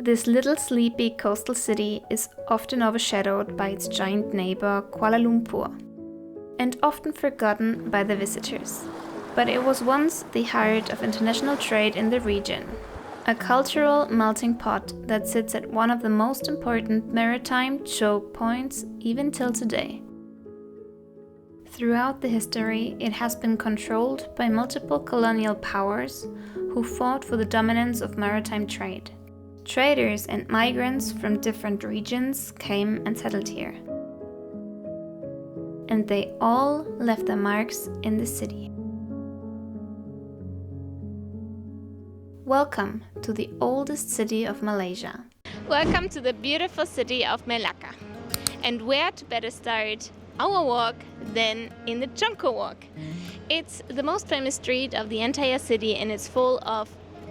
This little sleepy coastal city is often overshadowed by its giant neighbor Kuala Lumpur, and often forgotten by the visitors. But it was once the heart of international trade in the region, a cultural melting pot that sits at one of the most important maritime choke points even till today. Throughout the history, it has been controlled by multiple colonial powers who fought for the dominance of maritime trade. Traders and migrants from different regions came and settled here. And they all left their marks in the city. Welcome to the oldest city of Malaysia. Welcome to the beautiful city of Melaka. And where to better start our walk than in the Jonker Walk. It's the most famous street of the entire city and it's full of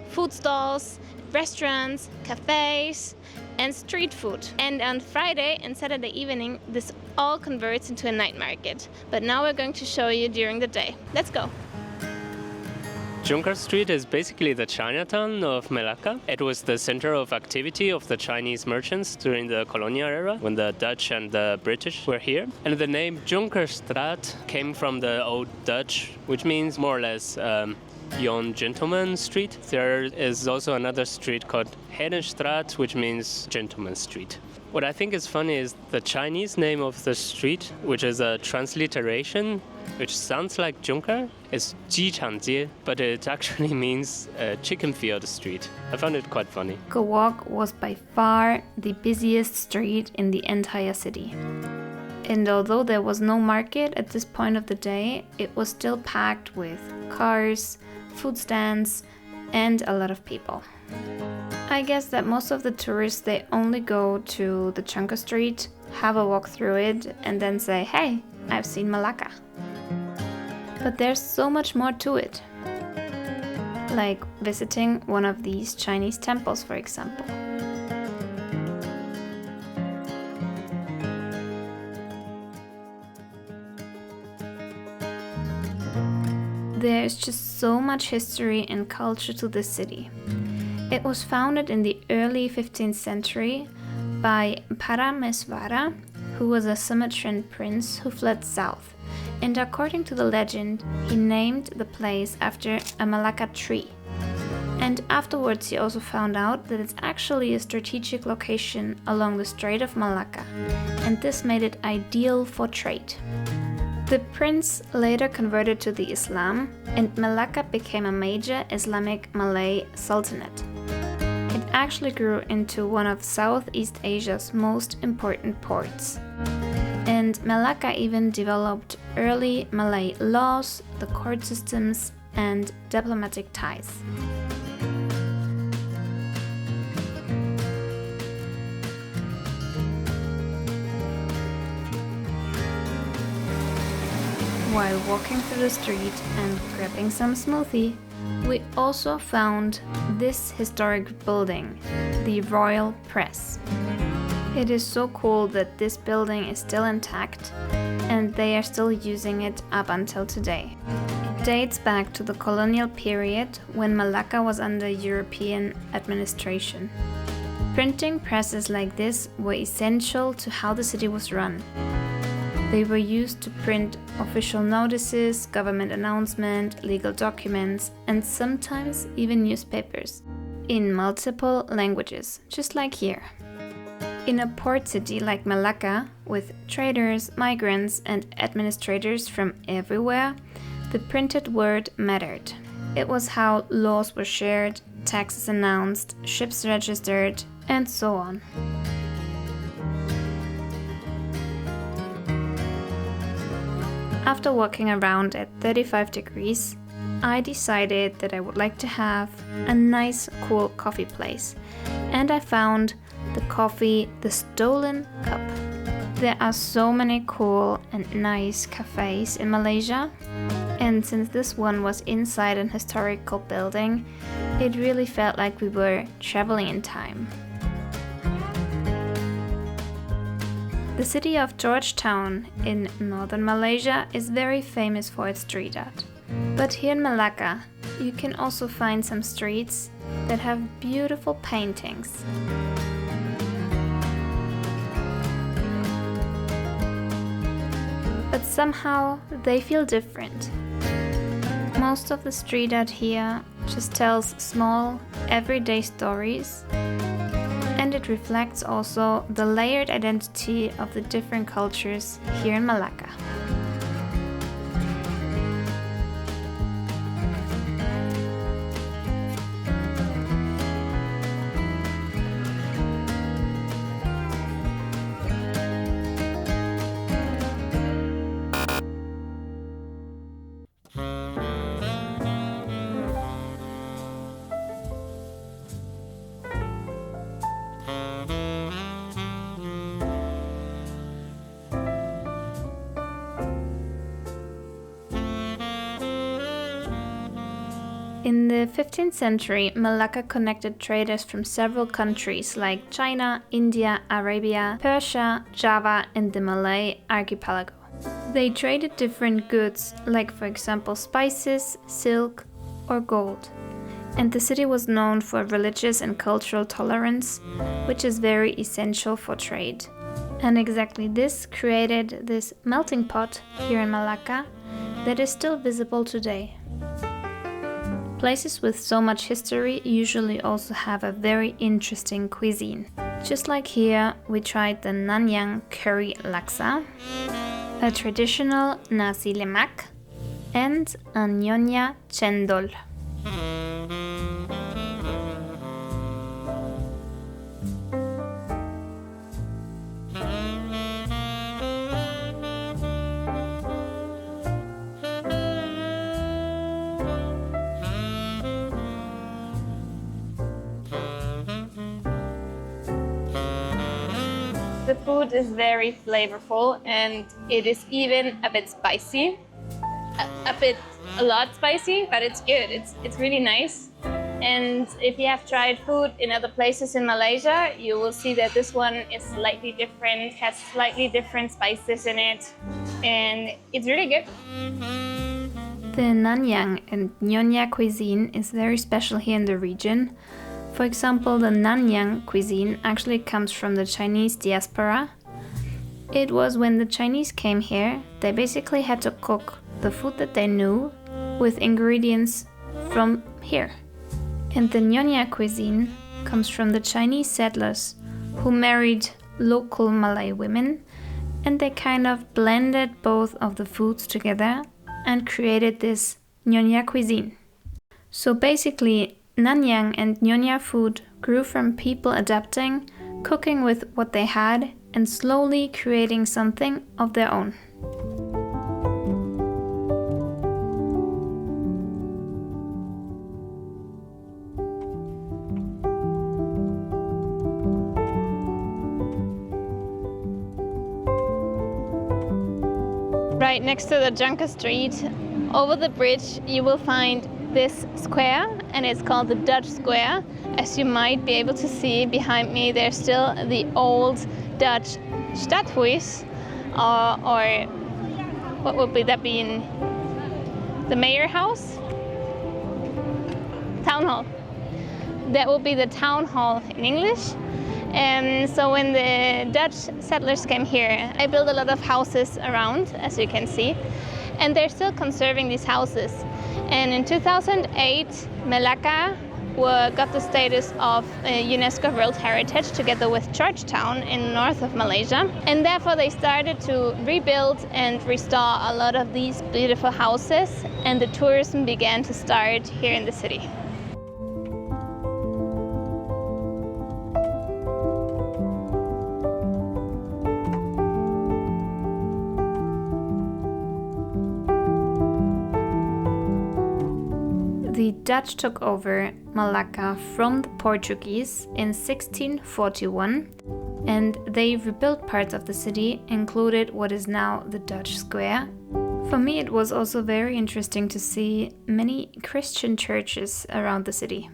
food stalls, restaurants, cafes and street food. And on Friday and Saturday evening this all converts into a night market. But now we're going to show you during the day. Let's go! Jonker Street is basically the Chinatown of Malacca. It was the center of activity of the Chinese merchants during the colonial era, when the Dutch and the British were here. And the name Jonker Straat came from the Old Dutch, which means more or less young gentleman street. There is also another street called Herenstraat, which means gentleman street. What I think is funny is the Chinese name of the street, which is a transliteration, which sounds like Jonker, is Jichangjie, but it actually means chicken field street. I found it quite funny. The walk was by far the busiest street in the entire city. And although there was no market at this point of the day, it was still packed with cars, food stands, and a lot of people. I guess that most of the tourists, they only go to the Jonker Street, have a walk through it, and then say, hey, I've seen Malacca. But there's so much more to it. Like visiting one of these Chinese temples, for example. There's just so much history and culture to this city. It was founded in the early 15th century by Parameswara, who was a Sumatran prince who fled south. And according to the legend, he named the place after a Malacca tree. And afterwards he also found out that it's actually a strategic location along the Strait of Malacca, and this made it ideal for trade. The prince later converted to the Islam, and Malacca became a major Islamic Malay sultanate. It actually grew into one of Southeast Asia's most important ports. And Malacca even developed early Malay laws, the court systems, and diplomatic ties. While walking through the street and grabbing some smoothie, we also found this historic building, the Royal Press. It is so cool that this building is still intact and they are still using it up until today. It dates back to the colonial period when Malacca was under European administration. Printing presses like this were essential to how the city was run. They were used to print official notices, government announcements, legal documents, and sometimes even newspapers in multiple languages, just like here. In a port city like Malacca, with traders, migrants, and administrators from everywhere, the printed word mattered. It was how laws were shared, taxes announced, ships registered, and so on. After walking around at 35 degrees, I decided that I would like to have a nice, cool coffee place, and I found the Stolen Cup. There are so many cool and nice cafes in Malaysia, and since this one was inside an historical building, it really felt like we were traveling in time. The city of Georgetown in northern Malaysia is very famous for its street art. But here in Malacca, you can also find some streets that have beautiful paintings. But somehow they feel different. Most of the street art here just tells small, everyday stories, and it reflects also the layered identity of the different cultures here in Malacca. In the 15th century, Malacca connected traders from several countries like China, India, Arabia, Persia, Java, and the Malay archipelago. They traded different goods, like for example spices, silk, or gold. And the city was known for religious and cultural tolerance, which is very essential for trade. And exactly this created this melting pot here in Malacca that is still visible today. Places with so much history usually also have a very interesting cuisine. Just like here, we tried the Nanyang curry laksa, a traditional nasi lemak, and a Nyonya cendol. The food is very flavorful and it is even a bit spicy. A lot spicy, but it's good. It's really nice. And if you have tried food in other places in Malaysia, you will see that this one is slightly different, has slightly different spices in it, and it's really good. The Nanyang and Nyonya cuisine is very special here in the region. For example, the Nanyang cuisine actually comes from the Chinese diaspora. It was when the Chinese came here, they basically had to cook the food that they knew with ingredients from here. And the Nyonya cuisine comes from the Chinese settlers who married local Malay women, and they kind of blended both of the foods together and created this Nyonya cuisine. So basically, Nanyang and Nyonya food grew from people adapting, cooking with what they had, and slowly creating something of their own. Right next to the Jonker Street, over the bridge, you will find this square, and it's called the Dutch Square. As you might be able to see behind me, there's still the old Dutch Stadhuis, or what would be that being? The mayor house? Town hall. That will be the town hall in English. And so when the Dutch settlers came here, they built a lot of houses around, as you can see, and they're still conserving these houses. And in 2008, Melaka got the status of UNESCO World Heritage together with Georgetown in north of Malaysia. And therefore they started to rebuild and restore a lot of these beautiful houses, and the tourism began to start here in the city. The Dutch took over Malacca from the Portuguese in 1641, and they rebuilt parts of the city, included what is now the Dutch Square. For me, it was also very interesting to see many Christian churches around the city.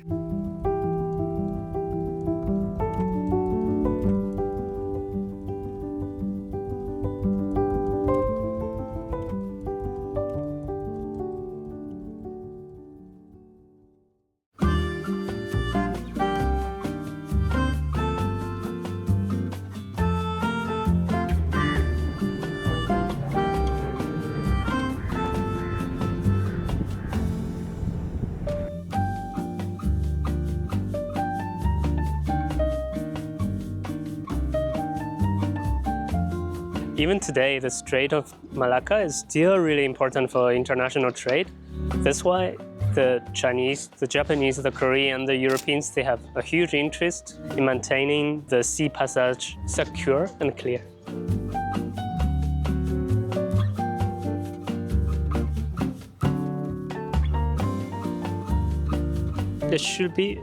Even today, the Strait of Malacca is still really important for international trade. That's why the Chinese, the Japanese, the Korean, the Europeans, they have a huge interest in maintaining the sea passage secure and clear. It should be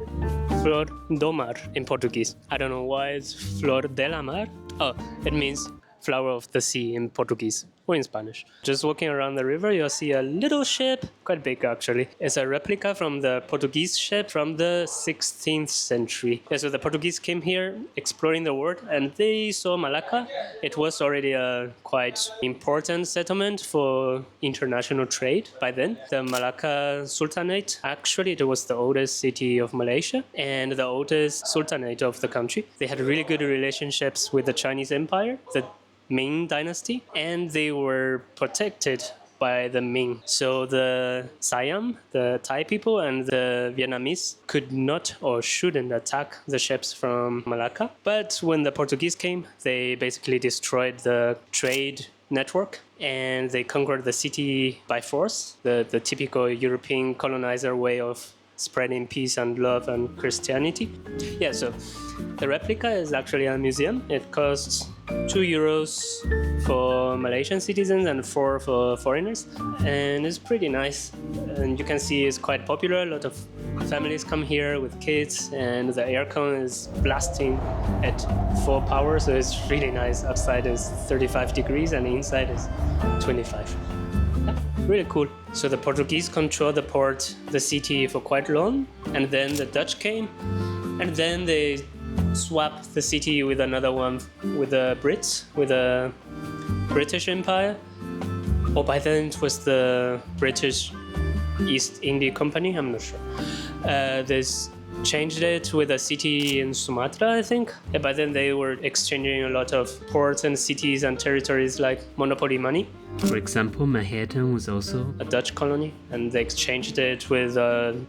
Flor do Mar in Portuguese. I don't know why it's Flor de la Mar. Oh, it means flower of the sea in Portuguese or in Spanish. Just walking around the river, you'll see a little ship, quite big actually. It's a replica from the Portuguese ship from the 16th century. Yeah, so the Portuguese came here exploring the world and they saw Malacca. It was already a quite important settlement for international trade by then. The Malacca Sultanate, actually it was the oldest city of Malaysia and the oldest sultanate of the country. They had really good relationships with the Chinese Empire, the Ming dynasty, and they were protected by the Ming. So the Siam, the Thai people, and the Vietnamese could not or shouldn't attack the ships from Malacca. But when the Portuguese came, they basically destroyed the trade network and they conquered the city by force, the typical European colonizer way of spreading peace and love and Christianity. Yeah, so the replica is actually a museum. It costs €2 for Malaysian citizens and 4 for foreigners, and it's pretty nice. And you can see it's quite popular. A lot of families come here with kids, and the aircon is blasting at full power, so it's really nice. Outside is 35 degrees and inside is 25. Yeah, really cool. So the Portuguese controlled the port, the city for quite long, and then the Dutch came, and then they swapped the city with another one, with the Brits, with the British Empire. Or by then it was the British East India Company, I'm not sure. They changed it with a city in Sumatra, I think. Yeah, by then they were exchanging a lot of ports and cities and territories like monopoly money. For example, Manhattan was also a Dutch colony, and they exchanged it with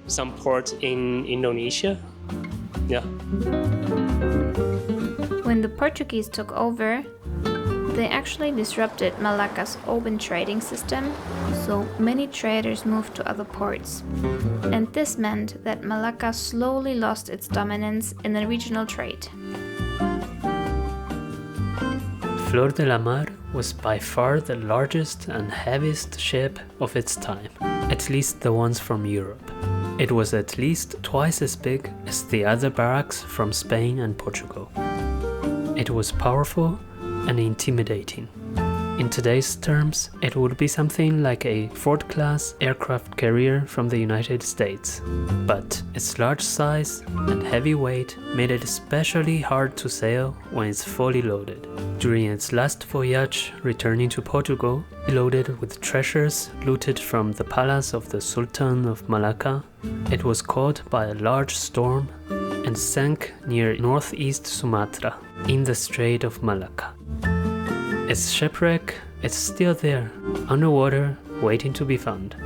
some port in Indonesia. Yeah. When the Portuguese took over, they actually disrupted Malacca's open trading system, so many traders moved to other ports. And this meant that Malacca slowly lost its dominance in the regional trade. Flor de la Mar was by far the largest and heaviest ship of its time, at least the ones from Europe. It was at least twice as big as the other barracks from Spain and Portugal. It was powerful and intimidating. In today's terms, it would be something like a Ford-class aircraft carrier from the United States. But its large size and heavy weight made it especially hard to sail when it's fully loaded. During its last voyage, returning to Portugal, loaded with treasures looted from the palace of the Sultan of Malacca, it was caught by a large storm and sank near northeast Sumatra, in the Strait of Malacca. Its shipwreck is still there, underwater, waiting to be found.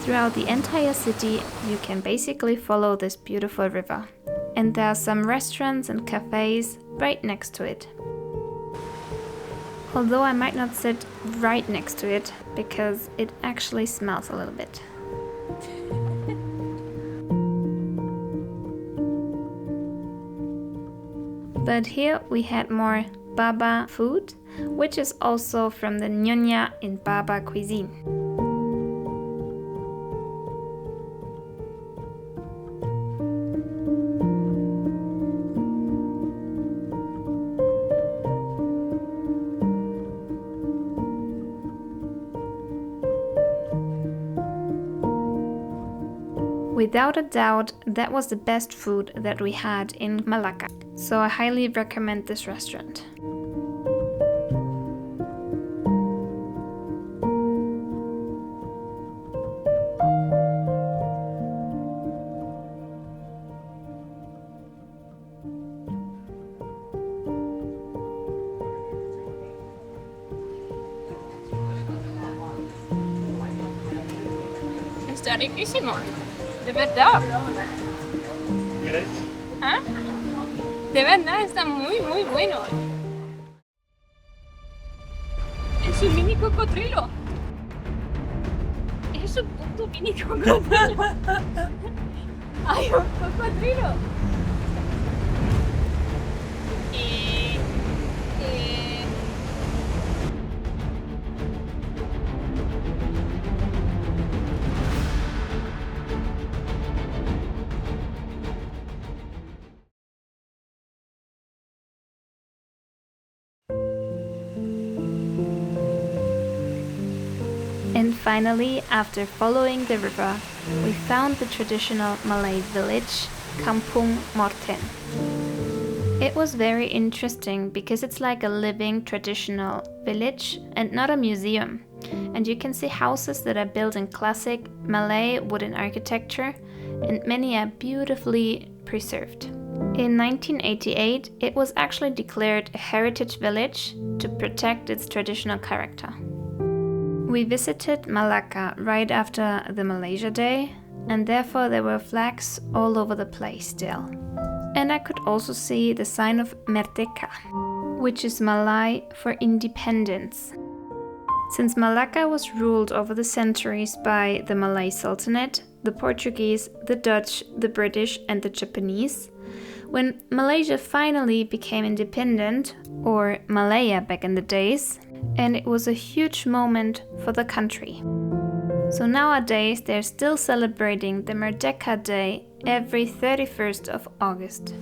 Throughout the entire city, you can basically follow this beautiful river. And there are some restaurants and cafes right next to it. Although I might not sit right next to it, because it actually smells a little bit. But here we had more Baba food, which is also from the Nyonya in Baba Cuisine. Without a doubt, that was the best food that we had in Malacca, so I highly recommend this restaurant. Está riquísimo. De verdad. ¿Ah? De verdad, está muy, muy bueno. Es un mini cocodrilo. Es un puto mini cocodrilo. Hay un cocodrilo. And finally, after following the river, we found the traditional Malay village, Kampung Morten. It was very interesting because it's like a living traditional village and not a museum. And you can see houses that are built in classic Malay wooden architecture, and many are beautifully preserved. In 1988, it was actually declared a heritage village to protect its traditional character. We visited Malacca right after the Malaysia Day, and therefore there were flags all over the place still. And I could also see the sign of Merdeka, which is Malay for independence. Since Malacca was ruled over the centuries by the Malay Sultanate, the Portuguese, the Dutch, the British, and the Japanese, when Malaysia finally became independent, or Malaya back in the days, and it was a huge moment for the country. So nowadays they're still celebrating the Merdeka Day every 31st of August.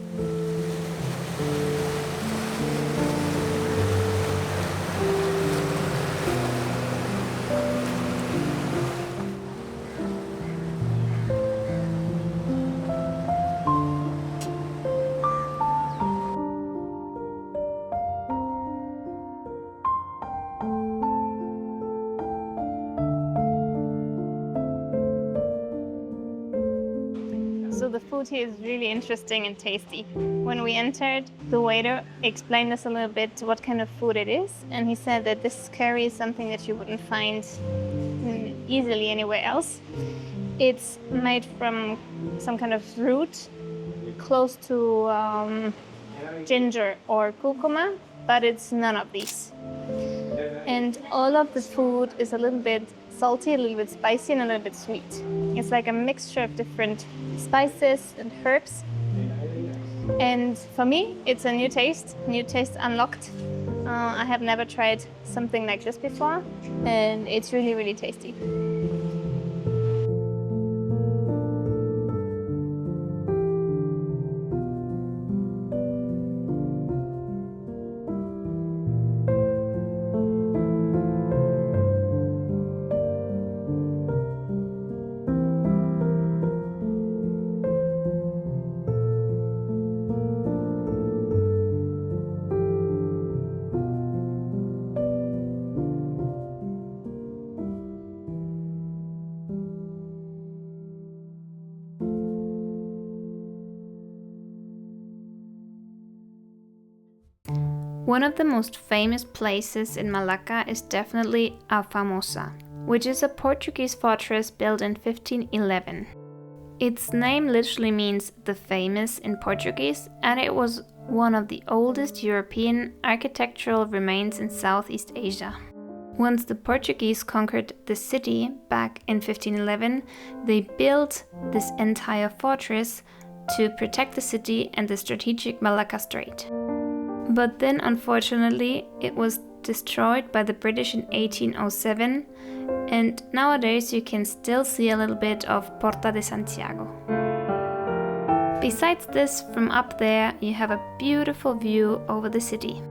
So the food here is really interesting and tasty. When we entered, the waiter explained us a little bit what kind of food it is, and he said that this curry is something that you wouldn't find easily anywhere else. It's made from some kind of root close to ginger or curcuma, but it's none of these. And all of the food is a little bit salty, a little bit spicy, and a little bit sweet. It's like a mixture of different spices and herbs. And for me, it's a new taste unlocked. I have never tried something like this before, and it's really, really tasty. One of the most famous places in Malacca is definitely Famosa, which is a Portuguese fortress built in 1511. Its name literally means the famous in Portuguese, and it was one of the oldest European architectural remains in Southeast Asia. Once the Portuguese conquered the city back in 1511, they built this entire fortress to protect the city and the strategic Malacca Strait. But then, unfortunately, it was destroyed by the British in 1807, and nowadays you can still see a little bit of Porta de Santiago. Besides this, from up there you have a beautiful view over the city.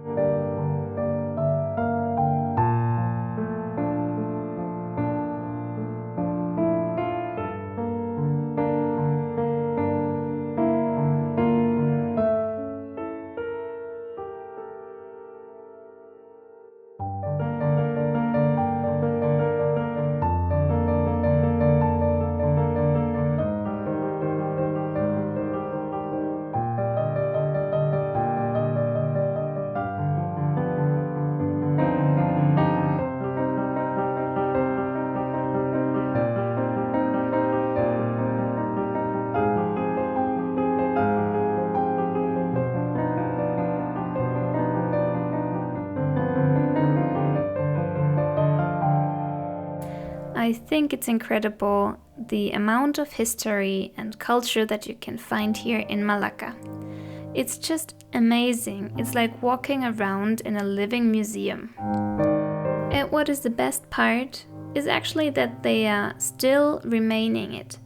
I think it's incredible the amount of history and culture that you can find here in Malacca. It's just amazing. It's like walking around in a living museum. And what is the best part is actually that they are still remaining it.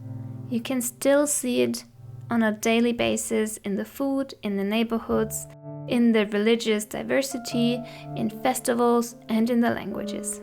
You can still see it on a daily basis in the food, in the neighborhoods, in the religious diversity, in festivals, and in the languages.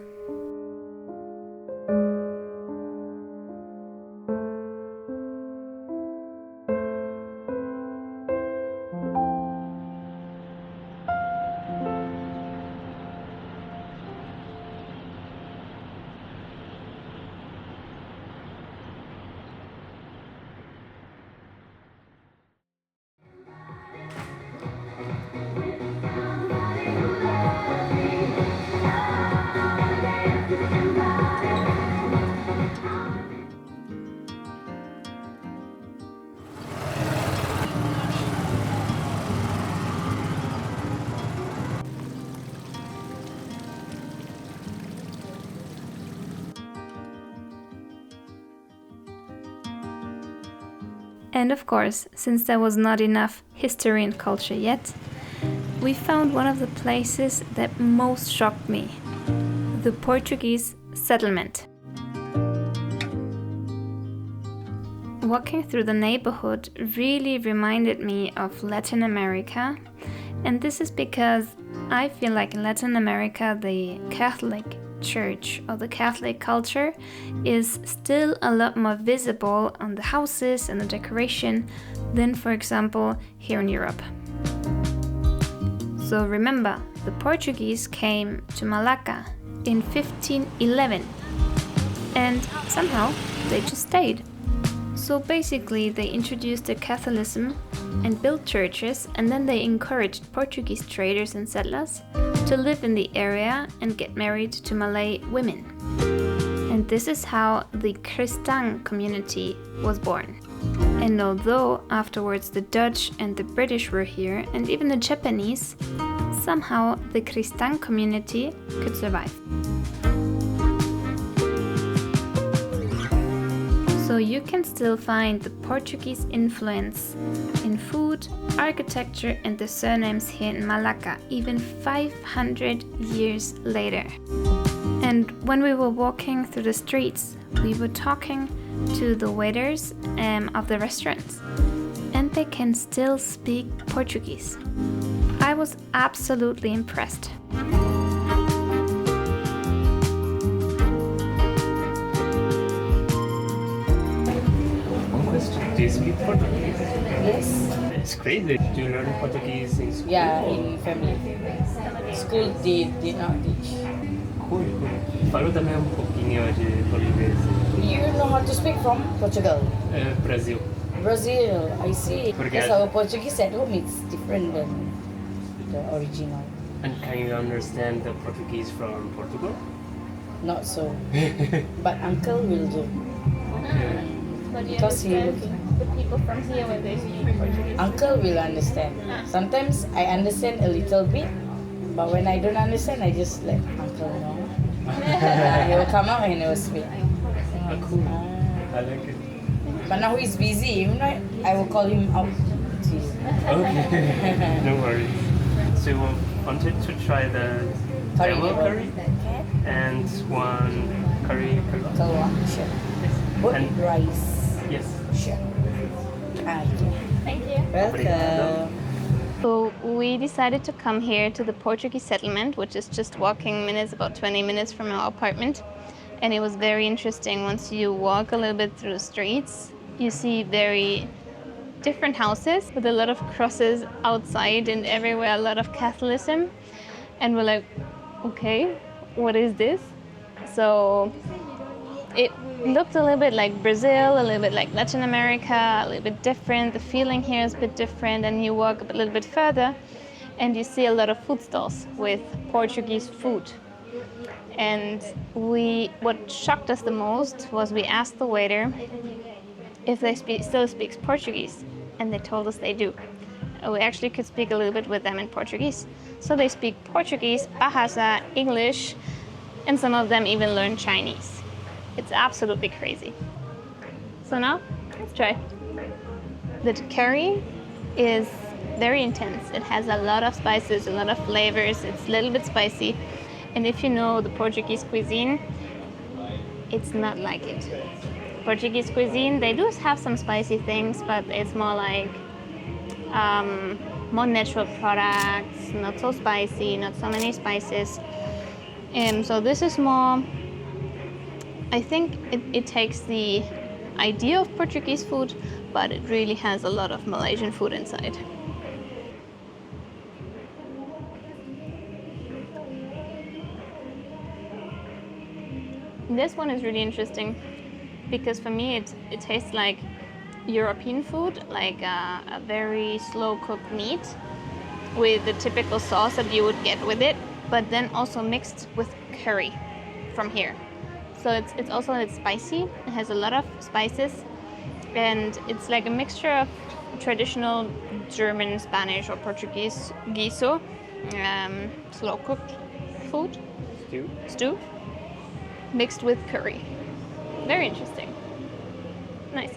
And of course, since there was not enough history and culture yet, we found one of the places that most shocked me, the Portuguese settlement. Walking through the neighborhood really reminded me of Latin America, and this is because I feel like in Latin America the Catholic Church or the Catholic culture is still a lot more visible on the houses and the decoration than, for example, here in Europe. So remember, the Portuguese came to Malacca in 1511 and somehow they just stayed. So basically they introduced the Catholicism and built churches, and then they encouraged Portuguese traders and settlers to live in the area and get married to Malay women. And this is how the Christian community was born. And although afterwards the Dutch and the British were here, and even the Japanese, somehow the Christian community could survive. So you can still find the Portuguese influence in food, architecture, and the surnames here in Malacca, even 500 years later. And when we were walking through the streets, we were talking to the waiters of the restaurants, and they can still speak Portuguese. I was absolutely impressed. Do you speak Portuguese? Yes. It's crazy. Do you learn Portuguese in school? Yeah, or- in family. School did not teach. Cool, cool. Falo também pouquinho de português. You know how to speak from Portugal? Brasil. Brazil, I see. Portuguese. Because our Portuguese at home is different than the original. And can you understand the Portuguese from Portugal? Not so. But uncle will do. Okay. But you Because he understand the people from here when they speak Portuguese. Uncle will understand. Sometimes I understand a little bit, but when I don't understand, I just let uncle know. He will come out and he will speak. Cool. I like it. But now he's busy. If not, I will call him out to you. Okay. No worries. So you wanted to try the Curry yellow level. curry and one curry. Kalwa, sure. Both And- rice. Yes. Sure. Okay. Thank you. Welcome. So we decided to come here to the Portuguese settlement, which is just walking minutes, about 20 minutes from our apartment. And it was very interesting. Once you walk a little bit through the streets, you see very different houses with a lot of crosses outside and everywhere, a lot of Catholicism. And we're like, okay, what is this? So it looked a little bit like Brazil, a little bit like Latin America, a little bit different. The feeling here is a bit different, and you walk a little bit further and you see a lot of food stalls with Portuguese food. And what shocked us the most was we asked the waiter if they still speaks Portuguese, and they told us they do. We actually could speak a little bit with them in Portuguese. So they speak Portuguese, Bahasa, English, and some of them even learn Chinese. It's absolutely crazy. So now, let's try. The curry is very intense. It has a lot of spices, a lot of flavors. It's a little bit spicy. And if you know the Portuguese cuisine, it's not like it. Portuguese cuisine, they do have some spicy things, but it's more like more natural products, not so spicy, not so many spices. So this is more, I think it takes the idea of Portuguese food, but it really has a lot of Malaysian food inside. This one is really interesting because for me it tastes like European food, like a very slow cooked meat with the typical sauce that you would get with it, but then also mixed with curry from here. So it's also spicy. It has a lot of spices, and it's like a mixture of traditional German, Spanish, or Portuguese guiso, slow cooked food, stew, mixed with curry. Very interesting. Nice.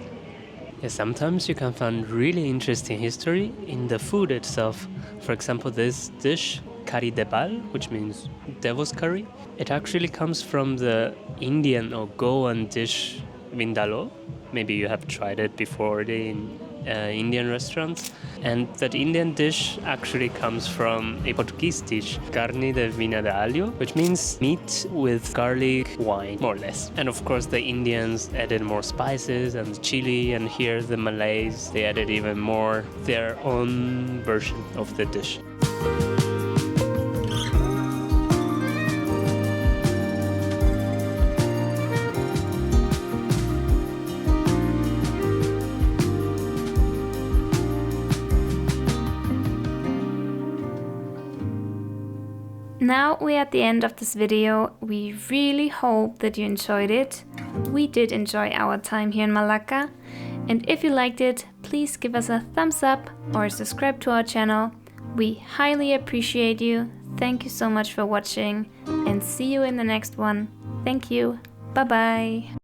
Yeah, sometimes you can find really interesting history in the food itself. For example, this dish, curry de bal, which means devil's curry. It actually comes from the Indian or Goan dish vindaloo. Maybe you have tried it before in Indian restaurants. And that Indian dish actually comes from a Portuguese dish, carne de vina de alho, which means meat with garlic wine, more or less. And of course the Indians added more spices and chili, and here the Malays, they added even more their own version of the dish. Now we're at the end of this video. We really hope that you enjoyed it. We did enjoy our time here in Malacca. And if you liked it, please give us a thumbs up or subscribe to our channel. We highly appreciate you. Thank you so much for watching and see you in the next one. Thank you. Bye bye.